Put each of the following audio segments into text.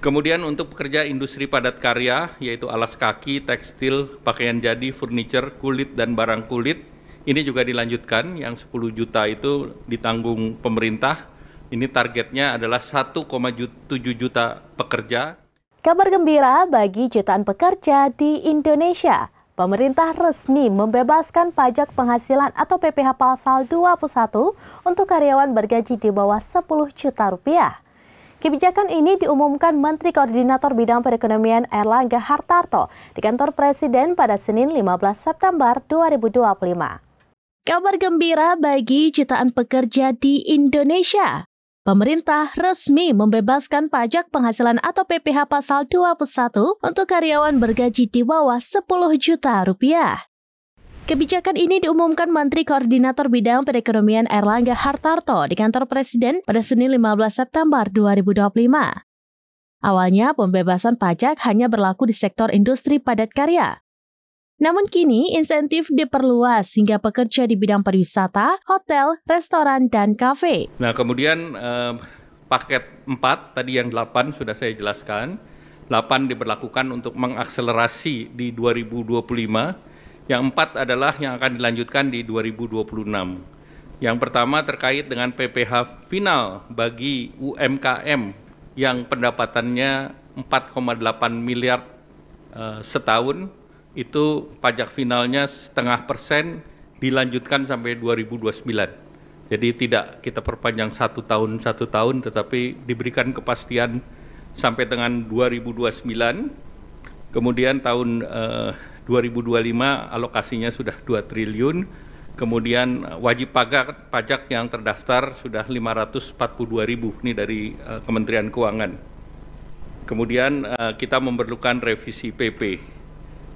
Kemudian untuk pekerja industri padat karya, yaitu alas kaki, tekstil, pakaian jadi, furniture, kulit, dan barang kulit, ini juga dilanjutkan, yang 10 juta itu ditanggung pemerintah. Ini targetnya adalah 1,7 juta pekerja. Kabar gembira bagi jutaan pekerja di Indonesia. Pemerintah resmi membebaskan pajak penghasilan atau PPh pasal 21 untuk karyawan bergaji di bawah 10 juta rupiah. Kebijakan ini diumumkan Menteri Koordinator Bidang Perekonomian Airlangga Hartarto di kantor Presiden pada Senin 15 September 2025. Kabar gembira bagi jutaan pekerja di Indonesia. Pemerintah resmi membebaskan pajak penghasilan atau PPh pasal 21 untuk karyawan bergaji di bawah 10 juta rupiah. Kebijakan ini diumumkan Menteri Koordinator Bidang Perekonomian Airlangga Hartarto di kantor Presiden pada Senin 15 September 2025. Awalnya pembebasan pajak hanya berlaku di sektor industri padat karya. Namun kini insentif diperluas hingga pekerja di bidang pariwisata, hotel, restoran, dan kafe. Nah kemudian paket 4, tadi yang 8 sudah saya jelaskan. 8 diberlakukan untuk mengakselerasi di 2025. Yang 4 adalah yang akan dilanjutkan di 2026. Yang pertama terkait dengan PPh final bagi UMKM yang pendapatannya 4,8 miliar setahun, itu pajak finalnya 0,5% dilanjutkan sampai 2029. Jadi tidak kita perpanjang satu tahun, tetapi diberikan kepastian sampai dengan 2029. Kemudian tahun 2025 alokasinya sudah 2 triliun, kemudian wajib pajak yang terdaftar sudah 542.000, ini dari Kementerian Keuangan. Kemudian kita memerlukan revisi PP.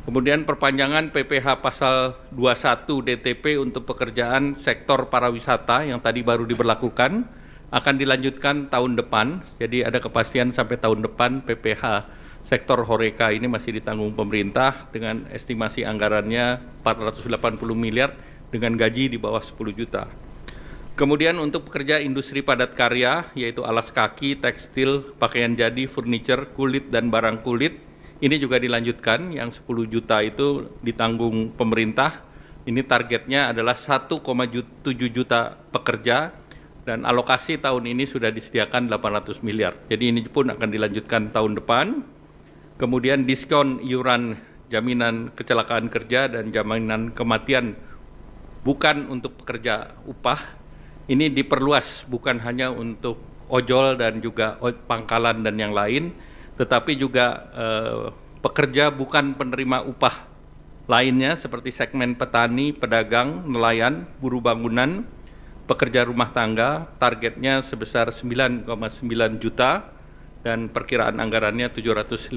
Kemudian perpanjangan PPh pasal 21 DTP untuk pekerjaan sektor pariwisata yang tadi baru diberlakukan akan dilanjutkan tahun depan, jadi ada kepastian sampai tahun depan PPh sektor Horeca ini masih ditanggung pemerintah dengan estimasi anggarannya 480 miliar dengan gaji di bawah 10 juta. Kemudian untuk pekerja industri padat karya, yaitu alas kaki, tekstil, pakaian jadi, furniture, kulit, dan barang kulit, ini juga dilanjutkan, yang 10 juta itu ditanggung pemerintah. Ini targetnya adalah 1,7 juta pekerja, dan alokasi tahun ini sudah disediakan 800 miliar. Jadi ini pun akan dilanjutkan tahun depan. Kemudian diskon iuran jaminan kecelakaan kerja dan jaminan kematian bukan untuk pekerja upah. Ini diperluas bukan hanya untuk ojol dan juga pangkalan dan yang lain, tetapi juga pekerja bukan penerima upah lainnya seperti segmen petani, pedagang, nelayan, buruh bangunan, pekerja rumah tangga, targetnya sebesar 9,9 juta. Dan perkiraan anggarannya 753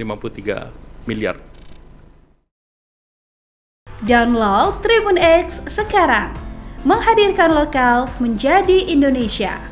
miliar. Download Tribun X sekarang, menghadirkan lokal menjadi Indonesia.